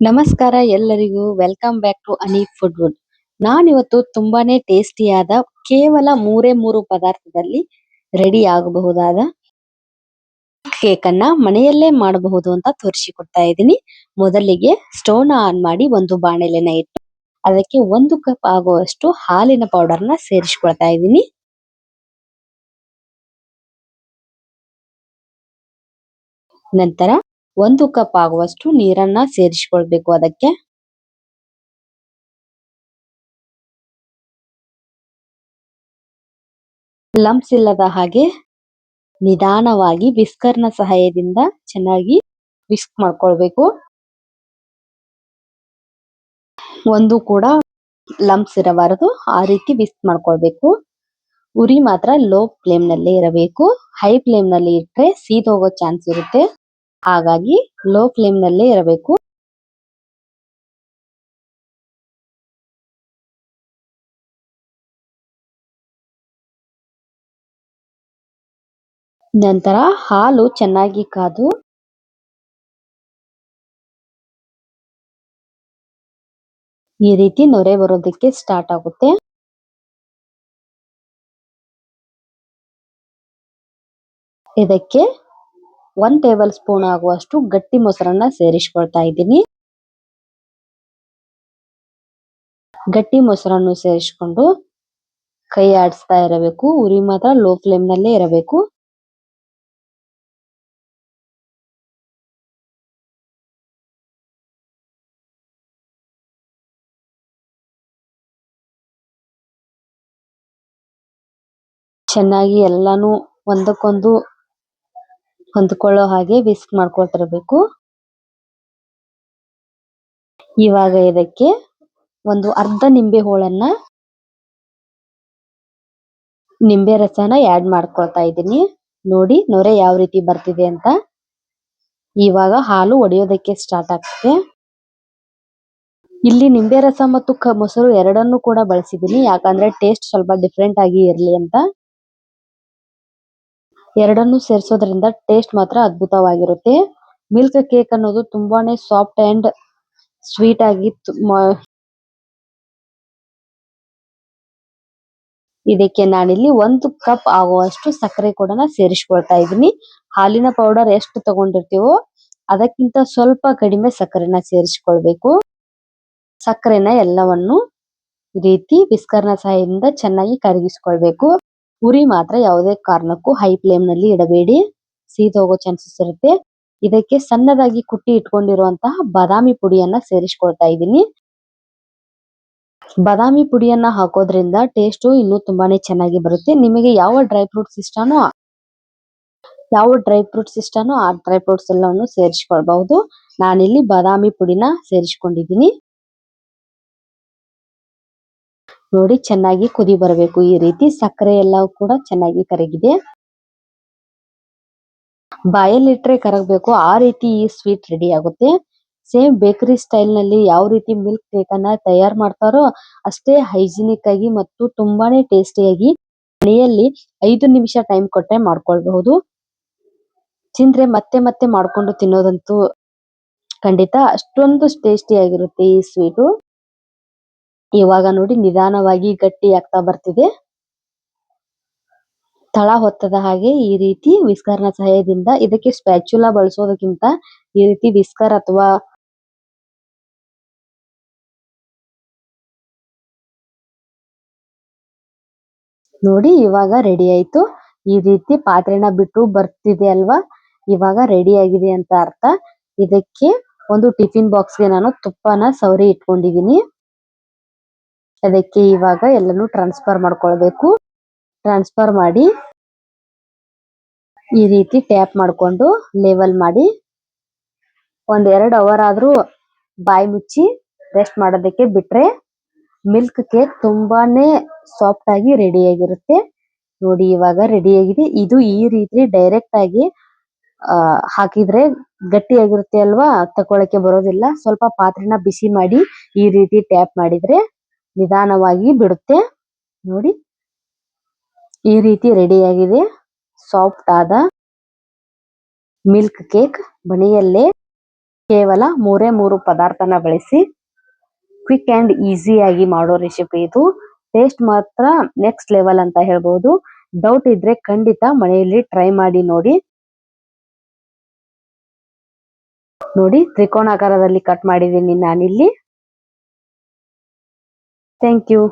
ನಮಸ್ಕಾರ ಎಲ್ಲರಿಗೂ welcome back to Ani food wood. ನಾನಿವತ್ತು ತುಂಬಾನೇ ಟೇಸ್ಟಿಯಾದ ಕೇವಲ ಮೂರು ಪದಾರ್ಥದಲ್ಲಿ ರೆಡಿ ಆಗಬಹುದಾದ ಕೇಕ್ ಅನ್ನ ಮನೆಯಲ್ಲೇ ಮಾಡಬಹುದು ಅಂತ ತೋರಿಸಿಕೊಡ್ತಾ ಇದ್ದೀನಿ. ಮೊದಲಿಗೆ ಸ್ಟವ್ ನ ಆನ್ ಮಾಡಿ ಒಂದು ಬಾಣಲೆನ ಇಟ್ಟು ಅದಕ್ಕೆ 1 ಕಪ್ ಆಗುವಷ್ಟು ಹಾಲಿನ ಪೌಡರ್ ನ ಸೇರಿಸಿಕೊಳ್ತಾ ಇದ್ದೀನಿ. ನಂತರ 1 ಕಪ್ ಆಗುವಷ್ಟು ನೀರನ್ನ ಸೇರಿಸಿಕೊಳ್ಬೇಕು. ಅದಕ್ಕೆ ಲಂಪ್ಸ್ ಇಲ್ಲದ ಹಾಗೆ ನಿಧಾನವಾಗಿ ವಿಸ್ಕರ್ ನ ಸಹಾಯದಿಂದ ಚೆನ್ನಾಗಿ ವಿಸ್ಕ್ ಮಾಡ್ಕೊಳ್ಬೇಕು. ಒಂದು ಕೂಡ ಲಂಪ್ಸ್ ಇರಬಾರದು, ಆ ರೀತಿ ವಿಸ್ಕ್ ಮಾಡ್ಕೊಳ್ಬೇಕು. ಉರಿ ಮಾತ್ರ ಲೋ ಫ್ಲೇಮ್ ನಲ್ಲಿ ಇರಬೇಕು. ಹೈ ಫ್ಲೇಮ್ ನಲ್ಲಿ ಇಟ್ಟರೆ ಸೀದ್ ಹೋಗೋ ಚಾನ್ಸ್ ಇರುತ್ತೆ. ಹಾಗಾಗಿ ಲೋ ಫ್ಲೇಮ್ ನಲ್ಲೇ ಇರಬೇಕು. ನಂತರ ಹಾಲು ಚೆನ್ನಾಗಿ ಕಾದು ಈ ರೀತಿ ನೊರೆ ಬರೋದಕ್ಕೆ ಸ್ಟಾರ್ಟ್ ಆಗುತ್ತೆ. ಇದಕ್ಕೆ 1 ಟೇಬಲ್ ಸ್ಪೂನ್ ಆಗುವಷ್ಟು ಗಟ್ಟಿ ಮೊಸರನ್ನ ಸೇರಿಸಿಕೊಳ್ತಾ ಇದ್ದೀನಿ. ಗಟ್ಟಿ ಮೊಸರನ್ನು ಸೇರಿಸಿಕೊಂಡು ಕೈ ಆಡಿಸ್ತಾ ಇರಬೇಕು. ಉರಿ ಮಾತ್ರ ಲೋ ಫ್ಲೇಮ್ ನಲ್ಲೇ ಇರಬೇಕು. ಚೆನ್ನಾಗಿ ಎಲ್ಲಾನು ಒಂದಕ್ಕೊಂದು ಹೊಂದ್ಕೊಳ್ಳೋ ಹಾಗೆ ವಿಸ್ಕ್ ಮಾಡ್ಕೊಳ್ತಿರ್ಬೇಕು. ಇವಾಗ ಇದಕ್ಕೆ ಒಂದು ಅರ್ಧ ನಿಂಬೆ ಹೋಳನ್ನ ನಿಂಬೆ ರಸನ ಆಡ್ ಮಾಡ್ಕೊಳ್ತಾ ಇದ್ದೀನಿ. ನೋಡಿ ನೊರೆ ಯಾವ ರೀತಿ ಬರ್ತಿದೆ ಅಂತ. ಇವಾಗ ಹಾಲು ಒಡೆಯೋದಕ್ಕೆ ಸ್ಟಾರ್ಟ್ ಆಗ್ತದೆ. ಇಲ್ಲಿ ನಿಂಬೆ ರಸ ಮತ್ತು ಮೊಸರು ಎರಡನ್ನೂ ಕೂಡ ಬಳಸಿದ್ದೀನಿ, ಯಾಕಂದ್ರೆ ಟೇಸ್ಟ್ ಸ್ವಲ್ಪ ಡಿಫ್ರೆಂಟ್ ಆಗಿ ಇರ್ಲಿ ಅಂತ. ಎರಡನ್ನೂ ಸೇರಿಸೋದ್ರಿಂದ ಟೇಸ್ಟ್ ಮಾತ್ರ ಅದ್ಭುತವಾಗಿರುತ್ತೆ. ಮಿಲ್ಕ್ ಕೇಕ್ ಅನ್ನೋದು ತುಂಬಾನೇ ಸಾಫ್ಟ್ ಅಂಡ್ ಸ್ವೀಟ್ ಆಗಿ ಇದಕ್ಕೆ ನಾನಿಲ್ಲಿ 1 ಕಪ್ ಆಗುವಷ್ಟು ಸಕ್ಕರೆ ಕೂಡ ಸೇರಿಸಿಕೊಳ್ತಾ ಇದ್ದೀನಿ. ಹಾಲಿನ ಪೌಡರ್ ಎಷ್ಟು ತಗೊಂಡಿರ್ತೀವೋ ಅದಕ್ಕಿಂತ ಸ್ವಲ್ಪ ಕಡಿಮೆ ಸಕ್ಕರೆನ ಸೇರಿಸಿಕೊಳ್ಬೇಕು. ಸಕ್ಕರೆನ ಎಲ್ಲವನ್ನು ಈ ರೀತಿ ವಿಸ್ಕರ್ನ ಸಹಾಯದಿಂದ ಚೆನ್ನಾಗಿ ಕರಗಿಸಿಕೊಳ್ಬೇಕು. ಉರಿ ಮಾತ್ರ ಯಾವುದೇ ಕಾರಣಕ್ಕೂ ಹೈ ಫ್ಲೇಮ್ ನಲ್ಲಿ ಇಡಬೇಡಿ, ಸೀದ್ ಹೋಗೋ ಚಾನ್ಸಸ್ ಇರುತ್ತೆ. ಇದಕ್ಕೆ ಸಣ್ಣದಾಗಿ ಕುಟ್ಟಿ ಇಟ್ಕೊಂಡಿರುವಂತಹ ಬಾದಾಮಿ ಪುಡಿಯನ್ನ ಸೇರಿಸಿಕೊಳ್ತಾ ಇದ್ದೀನಿ. ಬಾದಾಮಿ ಪುಡಿಯನ್ನ ಹಾಕೋದ್ರಿಂದ ಟೇಸ್ಟ್ ಇನ್ನೂ ತುಂಬಾನೇ ಚೆನ್ನಾಗಿ ಬರುತ್ತೆ. ನಿಮಗೆ ಯಾವ ಡ್ರೈ ಫ್ರೂಟ್ಸ್ ಇಷ್ಟನೋ ಆ ಡ್ರೈ ಫ್ರೂಟ್ಸ್ ಎಲ್ಲವನ್ನು ಸೇರಿಸಿಕೊಳ್ಬಹುದು. ನಾನಿಲ್ಲಿ ಬಾದಾಮಿ ಪುಡಿನ ಸೇರಿಸಿಕೊಂಡಿದ್ದೀನಿ. ನೋಡಿ ಚೆನ್ನಾಗಿ ಕುದಿ ಬರಬೇಕು. ಈ ರೀತಿ ಸಕ್ಕರೆ ಎಲ್ಲ ಕೂಡ ಚೆನ್ನಾಗಿ ಕರಗಿದೆ. ಬಾಯಲ್ಲಿಟ್ರೆ ಕರಗಬೇಕು, ಆ ರೀತಿ ಈ ಸ್ವೀಟ್ ರೆಡಿ ಆಗುತ್ತೆ. ಸೇಮ್ ಬೇಕರಿ ಸ್ಟೈಲ್ ನಲ್ಲಿ ಯಾವ ರೀತಿ ಮಿಲ್ಕ್ ಕೇಕ್ ಅನ್ನ ತಯಾರು ಮಾಡ್ತಾರೋ ಅಷ್ಟೇ ಹೈಜಿನಿಕ್ ಆಗಿ ಮತ್ತು ತುಂಬಾನೇ ಟೇಸ್ಟಿಯಾಗಿ ಮನೆಯಲ್ಲಿ 5 ನಿಮಿಷ ಟೈಮ್ ಕೊಟ್ಟರೆ ಮಾಡ್ಕೊಳ್ಬಹುದು. ತಿಂದ್ರೆ ಮತ್ತೆ ಮತ್ತೆ ಮಾಡ್ಕೊಂಡು ತಿನ್ನೋದಂತೂ ಖಂಡಿತ. ಅಷ್ಟೊಂದು ಟೇಸ್ಟಿ ಆಗಿರುತ್ತೆ ಈ ಸ್ವೀಟು. ಇವಾಗ ನೋಡಿ ನಿಧಾನವಾಗಿ ಗಟ್ಟಿ ಆಗ್ತಾ ಬರ್ತಿದೆ. ತಳ ಹೊತ್ತದ ಹಾಗೆ ಈ ರೀತಿ ವಿಸ್ಕರ್ ನ ಸಹಾಯದಿಂದ, ಇದಕ್ಕೆ ಸ್ಪ್ಯಾಚುಲಾ ಬಳಸೋದಕ್ಕಿಂತ ಈ ರೀತಿ ವಿಸ್ಕರ್ ಅಥವಾ ನೋಡಿ ಇವಾಗ ರೆಡಿ ಆಯ್ತು. ಈ ರೀತಿ ಪಾತ್ರೆನ ಬಿಟ್ಟು ಬರ್ತಿದೆ ಅಲ್ವಾ, ಇವಾಗ ರೆಡಿ ಆಗಿದೆ ಅಂತ ಅರ್ಥ. ಇದಕ್ಕೆ ಒಂದು ಟಿಫಿನ್ ಬಾಕ್ಸ್ಗೆ ನಾನು ತುಪ್ಪನ ಸವರಿ ಇಟ್ಕೊಂಡಿದ್ದೀನಿ. ಅದಕ್ಕೆ ಇವಾಗ ಎಲ್ಲಾನು ಟ್ರಾನ್ಸ್ಫರ್ ಮಾಡ್ಕೊಳ್ಬೇಕು. ಟ್ರಾನ್ಸ್ಫರ್ ಮಾಡಿ ಈ ರೀತಿ ಟ್ಯಾಪ್ ಮಾಡ್ಕೊಂಡು ಲೆವೆಲ್ ಮಾಡಿ 1-2 ಅವರ್ ಆದ್ರೂ ಬಾಯಿ ಮುಚ್ಚಿ ರೆಸ್ಟ್ ಮಾಡೋದಕ್ಕೆ ಬಿಟ್ರೆ ಮಿಲ್ಕ್ ಕೇಕ್ ತುಂಬಾನೇ ಸಾಫ್ಟ್ ಆಗಿ ರೆಡಿ ಆಗಿರುತ್ತೆ. ನೋಡಿ ಇವಾಗ ರೆಡಿ ಆಗಿದೆ. ಇದು ಈ ರೀತಿ ಡೈರೆಕ್ಟ್ ಆಗಿ ಹಾಕಿದ್ರೆ ಗಟ್ಟಿಯಾಗಿರುತ್ತೆ ಅಲ್ವಾ, ತಕೊಳ್ಳಕ್ಕೆ ಬರೋದಿಲ್ಲ. ಸ್ವಲ್ಪ ಪಾತ್ರೆನ ಬಿಸಿ ಮಾಡಿ ಈ ರೀತಿ ಟ್ಯಾಪ್ ಮಾಡಿದ್ರೆ ನಿಧಾನವಾಗಿ ಬಿಡುತ್ತೆ. ನೋಡಿ ಈ ರೀತಿ ರೆಡಿ ಆಗಿದೆ ಸಾಫ್ಟ್ ಆದ ಮಿಲ್ಕ್ ಕೇಕ್ ಮನೆಯಲ್ಲೇ ಕೇವಲ 3 ಪದಾರ್ಥನ ಬಳಸಿ ಕ್ವಿಕ್ ಅಂಡ್ ಈಸಿಯಾಗಿ ಮಾಡೋ ರೆಸಿಪಿ ಇದು. ಟೇಸ್ಟ್ ಮಾತ್ರ ನೆಕ್ಸ್ಟ್ ಲೆವೆಲ್ ಅಂತ ಹೇಳ್ಬೋದು. ಡೌಟ್ ಇದ್ರೆ ಖಂಡಿತ ಮನೆಯಲ್ಲಿ ಟ್ರೈ ಮಾಡಿ ನೋಡಿ. ನೋಡಿ ತ್ರಿಕೋನಾಕಾರದಲ್ಲಿ ಕಟ್ ಮಾಡಿದ್ದೀನಿ ನಾನಿಲ್ಲಿ. Thank you.